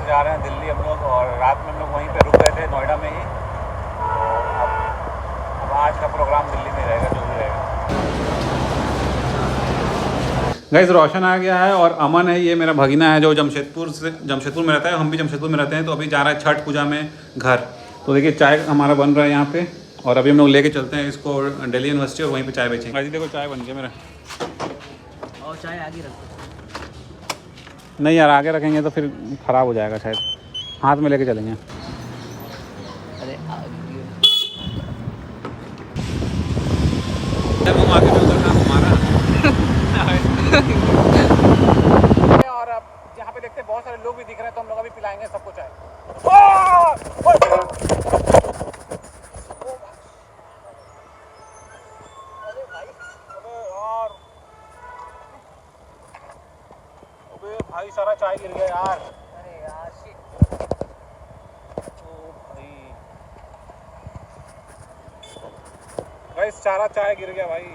जा रहे हैं दिल्ली हम लोग, और रात में हम लोग वहीं पे रुक गए थे नोएडा में ही। तो अब आज का प्रोग्राम दिल्ली में रहेगा, जो भी रहेगा। गाइस रोशन आ गया है और अमन है, ये मेरा भगीना है जो जमशेदपुर में रहता है। हम भी जमशेदपुर में रहते हैं। तो अभी जा रहा है छठ पूजा में घर। तो देखिए चाय हमारा बन रहा है यहाँ पे, और अभी हम लोग लेके चलते हैं इसको दिल्ली यूनिवर्सिटी और वहीं पे चाय बेचेंगे। भाई देखो चाय बन गया मेरा। और चाय आगे रखो। नहीं यार, आगे रखेंगे तो फिर ख़राब हो जाएगा शायद, हाथ में लेके चलेंगे। अरे आगे और अब यहाँ पे देखते हैं बहुत सारे लोग भी दिख रहे हैं, तो हम लोग अभी पिलाएंगे सबको चाय। भाई सारा चाय गिर गया यार। अरे यार शिट। ओ भाई गाइस, सारा चाय गिर गया भाई।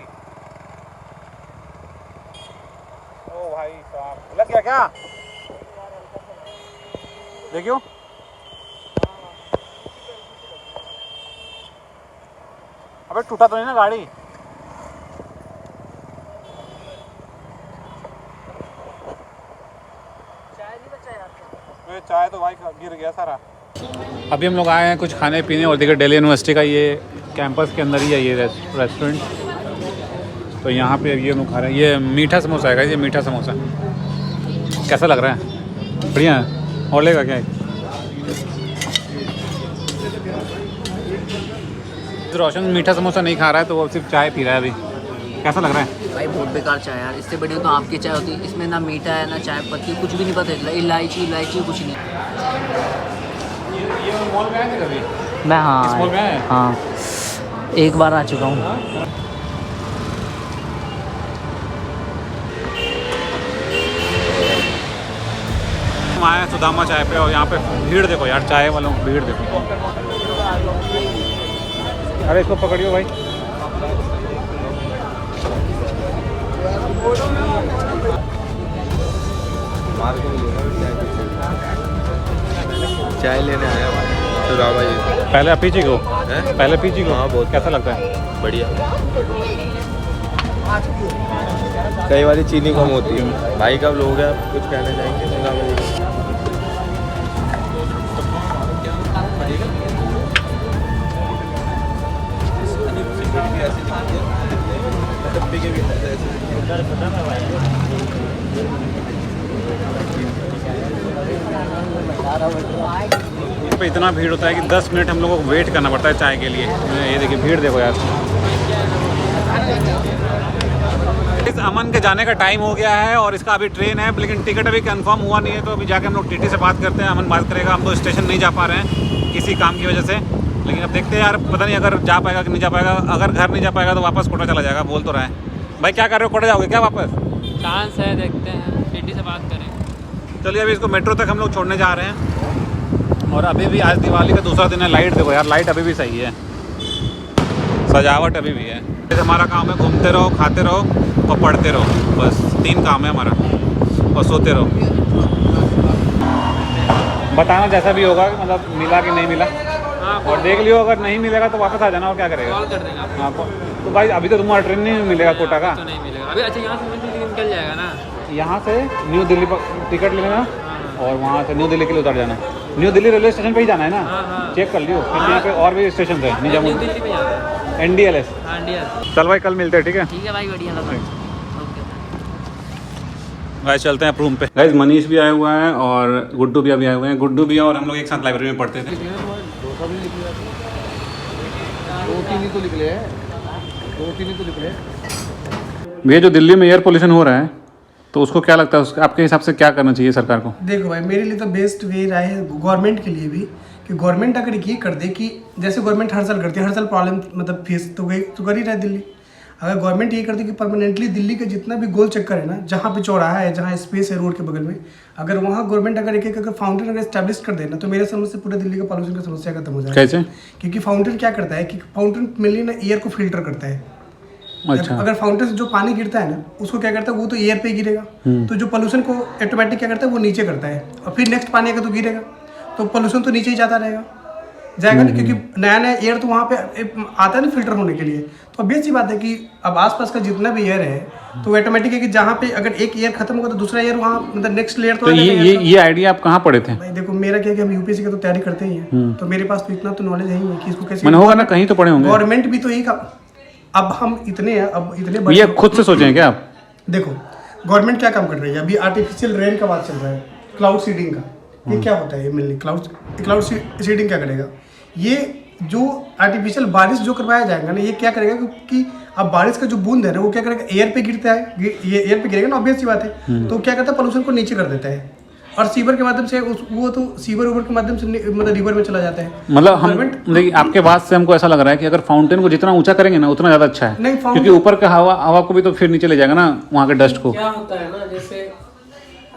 ओ भाई साहब, लग गया क्या? देखियो अबे टूटा तो नहीं ना गाड़ी? चाय तो भाई गिर गया सारा। अभी हम लोग आए हैं कुछ खाने पीने, और देखिए दिल्ली यूनिवर्सिटी का ये कैंपस के अंदर ही है ये रेस्टोरेंट। तो यहाँ पे ये हम लोग खा रहे हैं। ये मीठा समोसा है, ये मीठा समोसा कैसा लग रहा है? बढ़िया है। और लेगा क्या? रोशन मीठा समोसा नहीं खा रहा है, तो वो सिर्फ चाय पी रहा है अभी। कैसा लग रहा है भाई? बहुत बेकार चाय यार। इससे बढ़िया तो आपकी चाय होती है। इसमें ना मीठा है ना चाय पत्ती, कुछ भी नहीं पता चला। इलायची कुछ नहीं। ये मॉल में आए थे कभी? मैं हाँ मॉल में आए? हाँ, एक बार आ चुका हूँ। हम आए हैं सुदामा चाय पे, और यहाँ पे भीड़ देखो यार, चाय वालों की भीड़ देखो। अरे इसको पकड़ियो भाई। चाय लेने आया भाई सुदामा जी। पहले आप पीछे को? पहले पीछे को? हाँ बहुत। कैसा लगता है? बढ़िया। कई बारी चीनी कम होती है। भाई कब लोग हैं, कुछ कहना चाहेंगे सुदामा जी? पे इतना भीड़ होता है कि 10 मिनट हम लोगों को वेट करना पड़ता है चाय के लिए। ये देखिए भीड़ देखो यार। इस अमन के जाने का टाइम हो गया है, और इसका अभी ट्रेन है, लेकिन टिकट अभी कंफर्म हुआ नहीं है। तो अभी जाके हम लोग टीटी से बात करते हैं। अमन बात करेगा। हम तो स्टेशन नहीं जा पा रहे हैं किसी काम की वजह से, लेकिन अब देखते हैं यार, पता नहीं अगर जा पाएगा कि नहीं जा पाएगा। अगर घर नहीं जा पाएगा तो वापस कोटा चला जाएगा, बोल तो रहा है। भाई क्या कर रहे हो, कोटा जाओगे क्या वापस? चांस है, देखते हैं, टीटी से बात करें। चलिए अभी इसको मेट्रो तक हम लोग छोड़ने जा रहे हैं। और अभी भी आज दिवाली का दूसरा दिन है। लाइट देखो यार, लाइट अभी भी सही है, सजावट अभी भी है। हमारा काम है घूमते रहो, खाते रहो और पढ़ते रहो, बस 3 काम है हमारा, और सोते रहो। बताना जैसा भी होगा, मतलब मिला कि नहीं मिला। हाँ, और देख लियो, अगर नहीं मिलेगा तो वापस आ जाना, और क्या करेगा? कॉल कर देंगे आपको। हाँ तो भाई अभी तो तुम्हारा ट्रेन नहीं मिलेगा कोटा का? तो नहीं मिलेगा अभी। अच्छा, यहाँ से निकल जाएगा ना? यहाँ से न्यू दिल्ली पर टिकट लेना, और वहाँ से न्यू दिल्ली के लिए उतर जाना। न्यू दिल्ली रेलवे स्टेशन पे ही जाना है ना? चेक कर लियो, क्योंकि यहाँ पे और भी स्टेशन है। निजामुद्दीन दिल्ली में जाता है। NDLS। हाँ, NDLS। चल भाई कल मिलते हैं, ठीक है? ठीक है भाई, बढ़िया लगा। गाइस चलते हैं रूम पे। गाइस मनीष भी आया हुआ है और गुड्डू भी अभी आए हुए हैं। गुड्डू भी और हम लोग एक साथ लाइब्रेरी में पढ़ते थे। 2-3 ही तो निकले हैं, 2-3 ही तो निकले। ये जो दिल्ली में एयर पोल्यूशन हो रहा है, तो उसको क्या लगता है, आपके हिसाब से क्या करना चाहिए सरकार को? देखो भाई, मेरे लिए तो बेस्ट वे राय है गवर्नमेंट के लिए भी, कि गवर्नमेंट अगर ये कर दे कि जैसे गवर्नमेंट हर साल करती है, हर साल प्रॉब्लम मतलब फेस तो कर ही रहा है दिल्ली। अगर गवर्नमेंट ये कर दे कि परमानेंटली दिल्ली का जितना भी गोल चक्कर है ना, जहाँ पे चौराहा है, जहाँ स्पेस है रोड के बगल में, अगर वहाँ गवर्नमेंट अगर एक अगर फाउंटेन अगर एस्टैब्लिश कर देना, तो मेरे समझ से पूरे दिल्ली का पॉल्यूशन की समस्या खत्म हो जाएगी। कैसे? क्योंकि फाउंटेन क्या करता है कि फाउंटेन मेनली ना एयर को फिल्टर करता है। अच्छा। अगर फाउंटेन से जो पानी गिरता है ना, उसको क्या करता है, वो तो एयर पे गिरेगा, तो जो पोल्यूशन को ऑटोमेटिक क्या करता है, वो नीचे करता है, और फिर नेक्स्ट पानी अगर तो गिरेगा तो पोल्यूशन तो नीचे ही जाता रहेगा, जाएगा ना, क्योंकि नया नया एयर तो वहाँ पे आता है ना फिल्टर होने के लिए। तो ऑब्वियस सी बात है कि अब आसपास का जितना भी एयर है तो ऑटोमेटिक है कि जहाँ पे अगर एक एयर खत्म होगा तो दूसरा एयर वहाँ मतलब नेक्स्ट लेयर तो ये आइडिया आप कहाँ पढ़े थे? भाई देखो मेरा क्या है कि हम यूपीएससी का तो तैयारी करते ही हैं, तो मेरे पास तो इतना तो नॉलेज है ही कि इसको कैसे मैंने होगा ना, कहीं तो पढ़े होंगे। गवर्नमेंट भी तो यही का, अब हम इतने हैं, अब इतने बड़े ये खुद से सोचे हैं क्या आप? देखो गवर्नमेंट क्या काम कर रही है, अभी आर्टिफिशियल रेन का बात चल रहा है, क्लाउड सीडिंग का। ये क्या होता है, ये मेनली क्लाउड सीडिंग क्या करेगा, ये जो आर्टिफिशियल बारिश जो करवाया जाएगा ना, ये क्या करेगा कि अब बारिश का जो बूंद है ना, वो क्या करेगा, एयर पे गिरता है, ये एयर पे गिरेगा ना, ऑब्वियस सी बात है, तो क्या करता है, पोल्यूशन को नीचे कर देता है, और सीवर के माध्यम से वो तो सीवर उबर के माध्यम से मतलब रिवर में चला जाता है। मतलब हम देखिए, आपके बात से हमको ऐसा लग रहा है कि अगर फाउंटेन को जितना ऊंचा करेंगे ना उतना ज्यादा अच्छा है, नहीं, क्योंकि ऊपर का हवा को भी तो फिर नीचे ले जाएगा ना, वहाँ के डस्ट को। क्या होता है ना, जैसे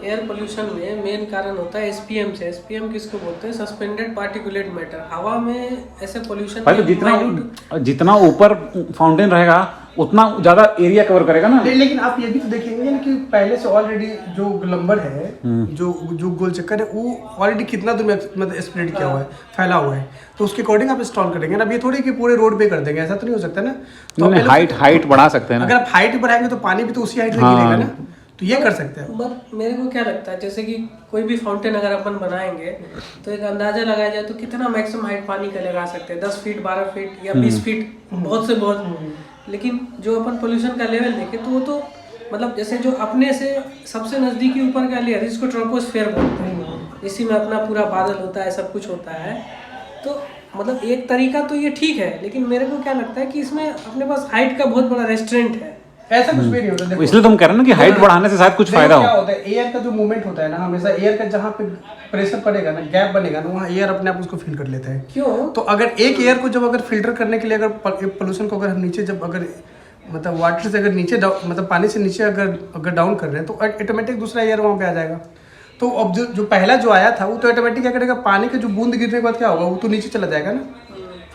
एयर पोल्यूशन में मेन कारण होता है एसपीएम से। एसपीएम किसको बोलते हैं, सस्पेंडेड पार्टिकुलेट मैटर। हवा में ऐसे पोल्यूशन भाई तो जितना ऊपर फाउंटेन रहेगा उतना ज्यादा एरिया कवर करेगा ना। लेकिन आप ये भी तो देखेंगे ना कि पहले से ऑलरेडी जो ग्लम्बर है, जो गोल चक्कर है, वो ऑलरेडी कितना दूर में मतलब स्प्रेड किया हुआ है, फैला हुआ है, तो उसके अकॉर्डिंग आप इंस्टॉल करेंगे ना। अब ये थोड़ी कि पूरे रोड पे कर देंगे, ऐसा तो नहीं हो सकता ना। तो हाइट बढ़ा सकते हैं ना। अगर आप हाइट बढ़ाएंगे तो पानी भी तो उसी हाइट में गिरेगा ना, तो ये कर सकते हैं। बट मेरे को क्या लगता है, जैसे कि कोई भी फाउंटेन अगर अपन बनाएंगे तो एक अंदाजा लगाया जाए तो कितना मैक्सिमम हाइट पानी का लगा सकते हैं, 10 फीट 12 फीट या 20 फीट, बहुत से बहुत। लेकिन जो अपन पोल्यूशन का लेवल देखें तो वो तो मतलब जैसे जो अपने से सबसे नज़दीकी ऊपर का लेयर, जिसको ट्रोपोस्फेयर बोलते हैं, इसी में अपना पूरा बादल होता है, सब कुछ होता है। तो मतलब एक तरीका तो ये ठीक है, लेकिन मेरे को क्या लगता है कि इसमें अपने पास हाइट का बहुत बड़ा रेस्टोरेंट है। ऐसा कुछ भी नहीं होता। देखो, इसलिए तुम कह रहे हो ना कि हाइट बढ़ाने से शायद कुछ फायदा हो। क्या होता है, एयर का जो मूवमेंट होता है ना, हमेशा एयर का जहाँ पे प्रेशर पड़ेगा ना, गैप बनेगा ना, वहाँ एयर अपने आप उसको फिल कर लेता है। क्यों? तो अगर एक एयर को जब अगर फिल्टर करने के लिए अगर पोल्यूशन को अगर हम नीचे जब अगर मतलब वाटर से अगर नीचे मतलब पानी से नीचे अगर डाउन कर रहे हैं तो ऑटोमेटिक दूसरा एयर वहाँ पे आ जाएगा। तो अब जो पहला जो आया था वो तो ऑटोमेटिक क्या करेगा, पानी के जो बूंद गिरने के बाद क्या होगा, वो तो नीचे चला जाएगा ना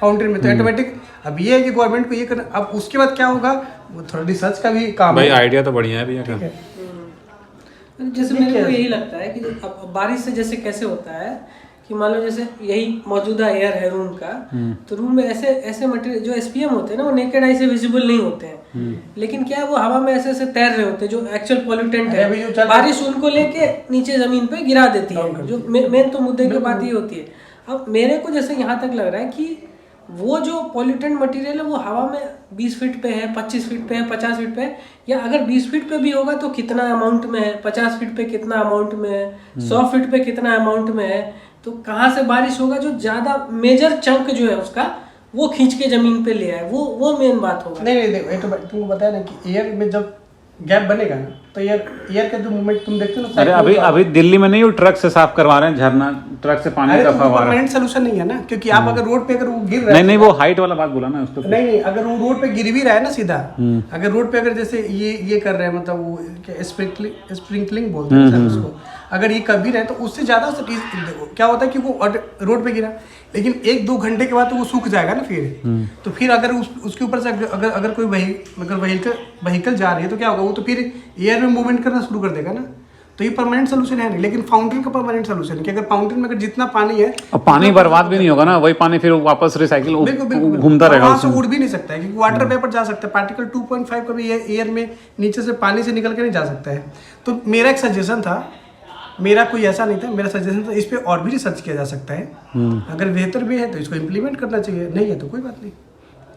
फाउंटेन में, तो ऑटोमेटिक। अब ये है कि गवर्नमेंट को ये करना, अब उसके बाद क्या होगा, वो थोड़ा रिसर्च का भी काम भाई है। आइडिया तो बढ़िया है भैया का। जैसे मेरे को यही लगता है कि अब बारिश से जैसे कैसे होता है कि मान लो जैसे यही मौजूदा एयर है रूम का, तो रूम में ऐसे ऐसे मटेरियल जो एसपीएम होते हैं ना, वो नेकेड आई से विजिबल नहीं होते हैं, लेकिन क्या है वो हवा में ऐसे ऐसे तैर रहे होते हैं, जो एक्चुअल पॉल्यूटेंट है, बारिश उनको लेके नीचे जमीन पे गिरा देती है। जो मेन तो मुद्दे की बात ये होती है। अब मेरे को जैसे यहाँ तक लग रहा है कि वो जो पॉल्यूटेंट मटेरियल है वो हवा में 20 फीट पे है, 25 फीट पे है, 50 फीट पे है, या अगर 20 फीट पे भी होगा तो कितना अमाउंट में है, 50 फीट पे कितना अमाउंट में है, 100 फीट पे कितना अमाउंट में है, तो कहाँ से बारिश होगा, जो ज़्यादा मेजर चंक जो है उसका वो खींच के जमीन पे ले आए, वो मेन बात होगा। नहीं देखो, ये तो तुमको बताया ना कि एयर में जब गैप बनेगा ना, तो एयर का जो मूवमेंट तुम देखते हो ना। अरे अभी दिल्ली में नहीं, वो ट्रक से साफ करवा रहे हैं, झरना ट्रक से पानी का फव्वारा। परमानेंट सोल्यूशन नहीं है ना, क्योंकि आप अगर रोड पे अगर वो गिर रहा है, नहीं वो हाइट वाला बात बोला ना उसको। नहीं अगर वो रोड पे गिर भी रहा है ना सीधा, अगर रोड पे अगर जैसे ये कर रहे हैं, मतलब वो स्प्रिंकलिंग बोलते हैं उसको, अगर ये कर भी रहे हैं तो उससे ज्यादा क्या होता है कि वो रोड पे गिरा, लेकिन 1-2 घंटे के बाद तो वो सूख जाएगा ना फिर। तो फिर अगर उसके ऊपर से अगर कोई व्हीकल जा रही है तो क्या होगा, वो तो फिर एयर में मूवमेंट करना शुरू कर देगा ना। तो ये परमानेंट सोल्यूशन है नहीं, लेकिन फाउंटेन का परमानेंट सोल्यूशन है कि अगर फाउंटेन में अगर जितना पानी है, अब पानी बर्बाद भी नहीं होगा ना, वही पानी फिर वापस रिसाइकिल घूमता रहेगा, वहाँ से उड़ भी नहीं सकता है, क्योंकि वाटर वेपर जा सकता है, पार्टिकल 2.5 का भी एयर में नीचे से पानी से निकल के नहीं जा सकता है। तो मेरा एक सजेशन था, मेरा कोई ऐसा नहीं था, मेरा सजेशन था इस पे और भी रिसर्च किया जा सकता है, अगर बेहतर भी है तो इसको इम्प्लीमेंट करना चाहिए, नहीं है तो कोई बात नहीं।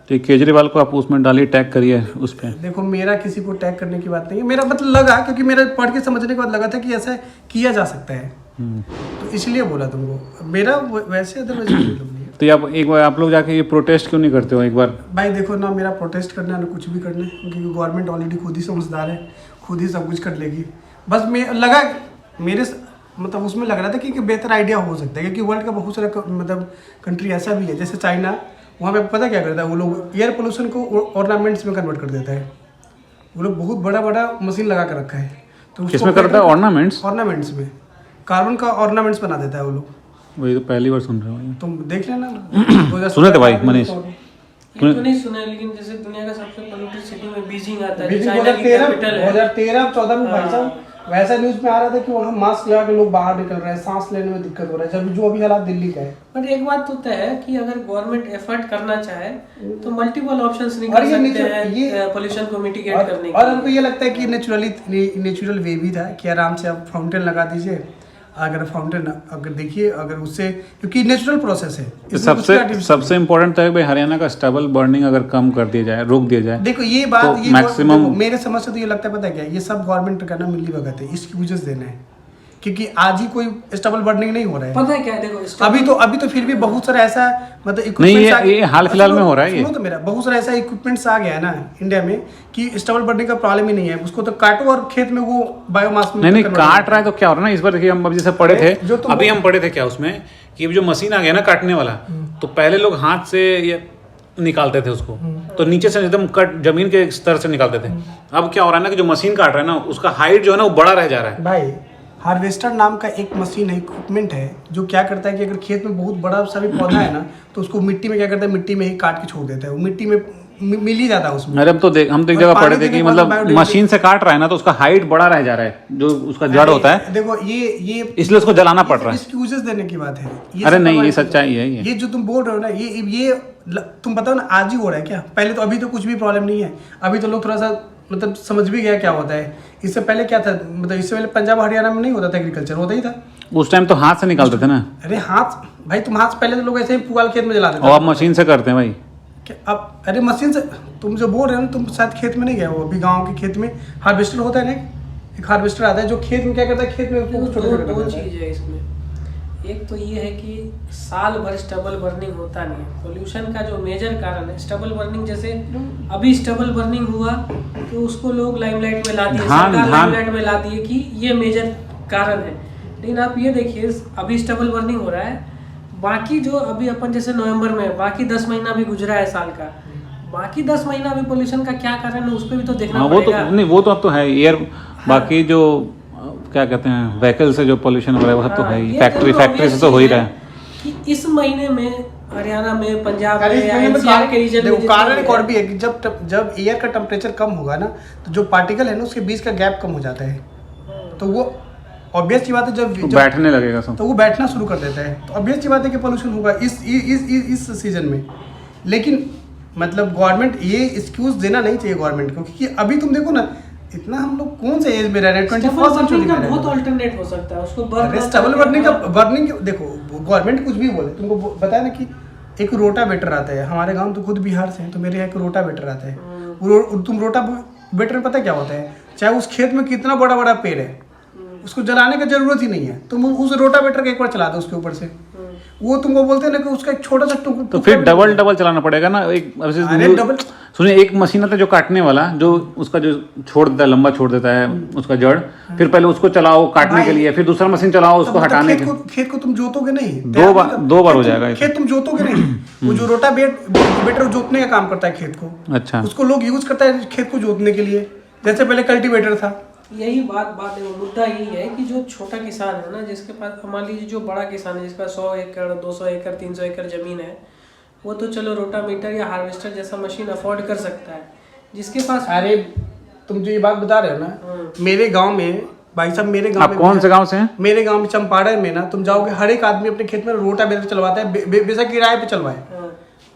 तो केजरीवाल को आप उसमें डालिए, टैग करिए उस पर। देखो मेरा किसी को टैग करने की बात नहीं है, मेरा मतलब लगा, क्योंकि मेरा पढ़ के समझने के बाद लगा था कि ऐसा किया जा सकता है, तो इसलिए बोला तुमको। मेरा वैसे अदरवाइज नहीं है। तो आप एक बार आप लोग जाके ये प्रोटेस्ट क्यों नहीं करते हो एक बार? भाई देखो ना, मेरा प्रोटेस्ट करना ना कुछ भी करना, क्योंकि गवर्नमेंट ऑलरेडी खुद ही समझदार है, खुद ही सब कुछ कर लेगी। बस लगा मेरे मतलब उसमें लग रहा था कि बेहतर आइडिया हो सकता है, क्योंकि वर्ल्ड का बहुत सारा मतलब कंट्री ऐसा भी है, जैसे चाइना, वहाँ पे पता क्या करता है, वो लोग एयर पोल्यूशन को ऑर्नामेंट्स में कन्वर्ट कर देता है। वो लोग बहुत बड़ा बड़ा मशीन लगा कर रखा है, तो किसमें करता है? ऑर्नामेंट्स में कार्बन का ऑर्नामेंट्स बना देता है वो लोग। वही तो पहली बार सुन रहे हो। तुम देख लेना सुने थे भाई मनीष, ये तो नहीं सुना है, लेकिन जैसे दुनिया का सबसे पोल्यूटेड सिटी में बीजिंग आता है, बीजिंग चाइना की कैपिटल है। 2013-14 में भाई साहब वैसा न्यूज में आ रहा था कि वहाँ मास्क लगा के लोग बाहर निकल रहे हैं, सांस लेने में दिक्कत हो रहा है, जब जो अभी हालात दिल्ली का है। बट एक बात तो तय है कि अगर गवर्नमेंट एफर्ट करना चाहे तो मल्टीपल ऑप्शंस निकाल सकते हैं पोल्यूशन को मिटिगेट करने के। और हमको ये लगता है कि नेचुरल वे भी था कि आराम से आप फाउंटेन लगा दीजिए, अगर फाउंटेन अगर देखिए अगर उससे, क्योंकि नेचुरल प्रोसेस है। सबसे इम्पोर्टेंट है भाई हरियाणा का स्टबल बर्निंग अगर कम कर दिया जाए, रोक दिया जाए। देखो ये बात तो मैक्सिमम मेरे समझ से तो ये लगता है, पता है क्या, ये सब गवर्नमेंट का ना मिली भगत है, इसकी वजह से देना है, क्योंकि आज ही कोई स्टबल बर्निंग नहीं हो रहा है। पता है क्या, देखो अभी तो फिर भी बहुत सारा ऐसा मतलब नहीं, ये हाल फिलहाल में हो रहा है। सुनो तो मेरा, बहुत सारा ऐसा इक्विपमेंट्स आ गया है ना इंडिया में कि स्टबल बर्निंग का प्रॉब्लम ही नहीं है, उसको तो काटो और खेत में वो बायोमास में नहीं काट रहा है तो क्या हो रहा है ना, इस बार देखिए हम अभी जैसे पढ़े थे, अभी हम पढ़े थे क्या उसमें कि जो मशीन आ गया ना काटने वाला, तो पहले लोग हाथ से ये निकालते थे उसको, तो नीचे से एकदम कट जमीन के स्तर से निकालते थे। अब क्या हो रहा है ना कि जो मशीन काट रहा है ना, उसका हाइट जो है ना वो बड़ा रह जा रहा है। भाई हार्वेस्टर नाम का एक मशीन है, इक्विपमेंट है, जो क्या करता है कि अगर खेत में बहुत बड़ा सा भी पौधा है ना, तो उसको मिट्टी में क्या करता है, मिट्टी में ही काट के छोड़ देता है, वो मिट्टी में मिल ही जाता है उसमें। अरे हम तो एक जगह पढ़े थे कि मतलब मशीन से काट रहा है ना, तो उसका हाइट बड़ा रह जा रहा है, जो उसका जड़ होता है। देखो ये इसलिए उसको जलाना पड़ रहा है। इसकी यूजेस देने की बात है। अरे नहीं, ये सच्चाई है। ये जो तुम बोल रहे हो ना, ये तुम बताओ ना, आज ही हो रहा है क्या? पहले तो अभी तो कुछ भी प्रॉब्लम नहीं है, अभी तो लोग थोड़ा सा मतलब समझ भी गया क्या होता है। इससे पहले क्या था, मतलब इससे पहले पंजाब हरियाणा में नहीं होता था, एग्रीकल्चर होता ही था उस टाइम, तो हाथ से निकालते थे ना। अरे हाथ भाई, तुम हाथ पहले तो लोग ऐसे ही पुआल खेत में जलाते थे, और अब मशीन से करते हैं भाई। अब अरे मशीन से तुम जो बोल रहे हो ना, तुम शायद खेत में नहीं गए हो, अभी गाँव के खेत में हार्वेस्टर होता है ना, एक हार्वेस्टर आता है जो खेत में क्या करता है, खेत में दो चीज है इसमें। एक तो ये है कि साल भर स्टबल बर्निंग होता नहीं है। पोल्यूशन का जो मेजर कारण है स्टबल बर्निंग, जैसे अभी स्टबल बर्निंग हुआ तो उसको लोग लाइमलाइट में ला दिए, सरकार लाइमलाइट में ला दिए कि ये मेजर कारण है। लेकिन आप ये देखिए, अभी स्टबल बर्निंग हो रहा है, बाकी जो अभी अपन जैसे नवंबर में बाकी 10 महीना भी गुजरा है साल का, बाकी 10 महीना भी पोल्यूशन का क्या कारण है उस पर भी तो देखना पड़ेगा। वो तो अब तो है एयर, बाकी जो क्या कहते हैं व्हीकल से जो पोल्यूशन हो रहा है वो सब तो है ही, फैक्ट्री से तो हो ही रहा है कि इस महीने में हरियाणा में, पंजाब में या एनसीआर के रीजन में कारण एक और भी है कि जब एयर का टेम्परेचर कम होगा ना, तो जो पार्टिकल है ना उसके बीच का गैप कम हो जाता है, तो वो ऑब्वियस सी बात है, जब बैठने लगेगा सब, तो वो बैठना शुरू कर देता है, तो ऑब्वियस सी बात है कि पोल्यूशन होगा इस सीजन में। लेकिन मतलब गवर्नमेंट ये एक्सक्यूज देना नहीं चाहिए गवर्नमेंट को, क्योंकि अभी तुम देखो ना, इतना हम लोग कौन से एज में रह रहे हैं, 21st सेंचुरी में बहुत अल्टरनेट हो सकता है उसको स्टबल बर्निंग। देखो गवर्नमेंट कुछ भी बोले, तुमको बताया ना कि एक रोटावेटर आता है, हमारे गांव तो खुद बिहार से है, तो मेरे यहाँ एक रोटावेटर आता है। तुम रोटावेटर में पता क्या होता है, चाहे उस खेत में कितना बड़ा बड़ा पेड़ है, उसको जलाने की जरूरत ही नहीं है, तुम उस रोटावेटर का एक बार चला दो उसके ऊपर से, वो तुमको बोलते हैं ना कि उसका एक छोटा सा टुकड़ा, तो फिर डबल चलाना पड़ेगा ना। सुनिए, एक मशीन आता है जो काटने वाला, जो उसका जो छोड़ देता है, लंबा छोड़ देता है उसका जड़, फिर पहले उसको चलाओ काटने के लिए, फिर दूसरा मशीन चलाओ उसको हटाने के। खेत को तुम जोतोगे नहीं, दो बार हो जाएगा खेत, तुम जोतोगे नहीं। वो जो रोटावेटर जोतने का काम करता है खेत को, अच्छा, उसको लोग यूज करता है खेत को जोतने के लिए, जैसे पहले कल्टीवेटर था। यही बात मुद्दा यही है कि जो छोटा किसान है ना, जिसके पास मान लीजिए जो बड़ा किसान है जिसका 100 एकड़ 200 एकड़ 300 एकड़ जमीन है, वो तो चलो रोटावेटर या हार्वेस्टर जैसा मशीन अफोर्ड कर सकता है। जिसके पास, अरे तुम जो ये बात बता रहे हो ना, मेरे गांव में भाई साहब, मेरे गांव में, कौन से गांव से हैं? मेरे गांव में चंपारण में ना, तुम जाओगे हर एक आदमी अपने खेत में रोटावेटर चलवाता है, बेशक किराए पे चलवाए,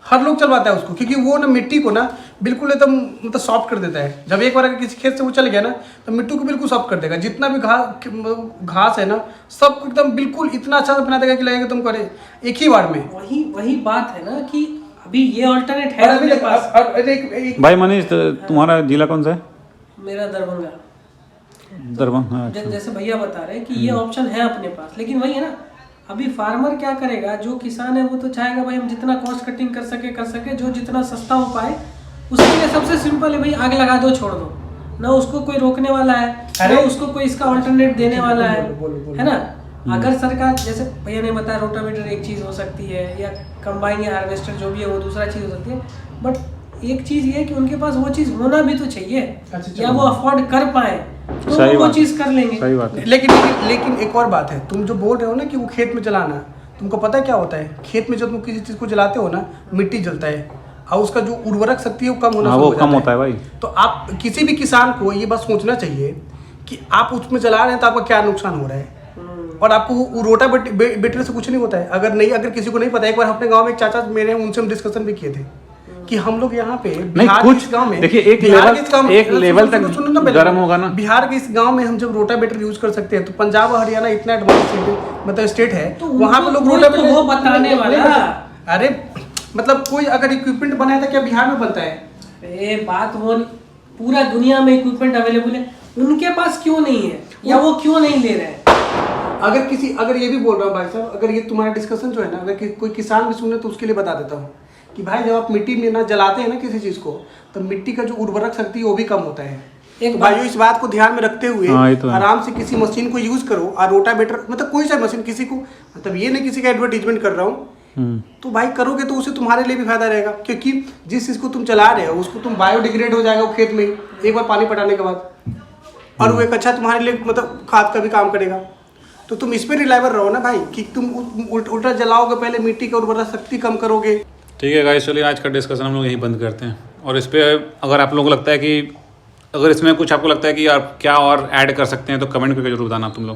हर लोग चलवाता है उसको, क्योंकि वो ना मिट्टी को ना बिल्कुल एकदम मतलब सॉफ्ट कर देता है। जब एक बार अगर किसी खेत से वो चल गया ना, तो मिट्टी को बिल्कुल सॉफ्ट कर देगा, जितना भी घास है ना सब एकदम बिल्कुल इतना अच्छा से बना देगा कि लगेगा तुम करे एक ही बार में। वही बात है ना कि अभी ये अल्टरनेट है अपने पास। भाई मनीष, तुम्हारा जिला कौन सा है? मेरा दरभंगा। जैसे भैया बता रहे हैं कि ये ऑप्शन है अपने पास, लेकिन वही है ना, अभी फार्मर क्या करेगा, जो किसान है वो तो चाहेगा भाई हम जितना कॉस्ट कटिंग कर सके, जो जितना सस्ता हो पाए, उसके लिए सबसे सिंपल है भाई, आग लगा दो, छोड़ दो ना, उसको कोई रोकने वाला है ना, उसको कोई इसका अल्टरनेट देने वाला है ना। अगर सरकार, जैसे भैया ने बताया, रोटावेटर एक चीज हो सकती है, या कंबाइन या हार्वेस्टर जो भी है वो दूसरा चीज हो सकती है, बट एक चीज ये है कि उनके पास वो चीज होना भी तो चाहिए, या वो अफोर्ड कर पाए तो वो चीज कर लेंगे। सही बात है। लेकिन एक और बात है, तुम जो बोल रहे हो ना कि वो खेत में जलाना, तुमको पता है क्या होता है, खेत में जब तुम किसी चीज को जलाते हो ना, मिट्टी जलता है, और उसका जो उर्वरक शक्ति है वो कम होना हाँ, शुरू वो हो कम जाता होता है भाई। तो आप किसी भी किसान को ये बात सोचना चाहिए कि आप उसमें चला रहे हैं तो आपका क्या नुकसान हो रहा है। और आपको वो रोटावेटर से कुछ नहीं होता है। अगर किसी को नहीं पता, एक बार अपने गांव में एक चाचा मेरे, उनसे हम डिस्कशन भी किए थे कि हम लोग यहाँ पे बिहार के इस गांव में, देखिए एक लेवल तक गर्म होगा ना। बिहार के इस गांव में हम जब रोटावेटर यूज कर सकते हैं तो पंजाब और हरियाणा इतना एडवांस मतलब स्टेट है, तो वहाँ पे लोग रोटावेटर वो बताने वाला। अरे मतलब कोई अगर इक्विपमेंट बना है तो क्या बिहार में बनता है? ये बात वो पूरा दुनिया में इक्विपमेंट अवेलेबल है, उनके पास क्यों नहीं है या वो क्यों नहीं ले रहे हैं? अगर ये भी बोल रहा हूँ भाई साहब, अगर ये तुम्हारा डिस्कशन जो है ना, अगर कोई किसान भी सुने तो उसके लिए बता देता हूँ कि भाई जब आप मिट्टी में ना जलाते हैं ना किसी चीज को, तो मिट्टी का जो उर्वरक शक्ति है वो भी कम होता है। एक भाइयों इस बात को ध्यान में रखते हुए आराम से किसी मशीन को यूज करो। और रोटावेटर मतलब कोई सा मशीन, किसी को मतलब ये नहीं किसी का एडवर्टीजमेंट कर रहा हूँ, तो भाई करोगे तो उससे तुम्हारे लिए भी फायदा रहेगा, क्योंकि जिस चीज को तुम चला रहे हो उसको तुम बायोडिग्रेड हो जाएगा वो खेत में एक बार पानी पटाने के बाद, और वो एक अच्छा तुम्हारे लिए मतलब खाद का भी काम करेगा। तो तुम इस पर रिलायबल रहो ना भाई कि तुम उल्टा जलाओगे, पहले मिट्टी का उर्वरक शक्ति कम करोगे। ठीक है गाइस, चलिए आज का डिस्कशन हम लोग यहीं बंद करते हैं। और इस पर अगर आप लोगों को लगता है कि अगर इसमें कुछ आपको लगता है कि आप क्या और ऐड कर सकते हैं तो कमेंट करके जरूर बताना तुम लोग।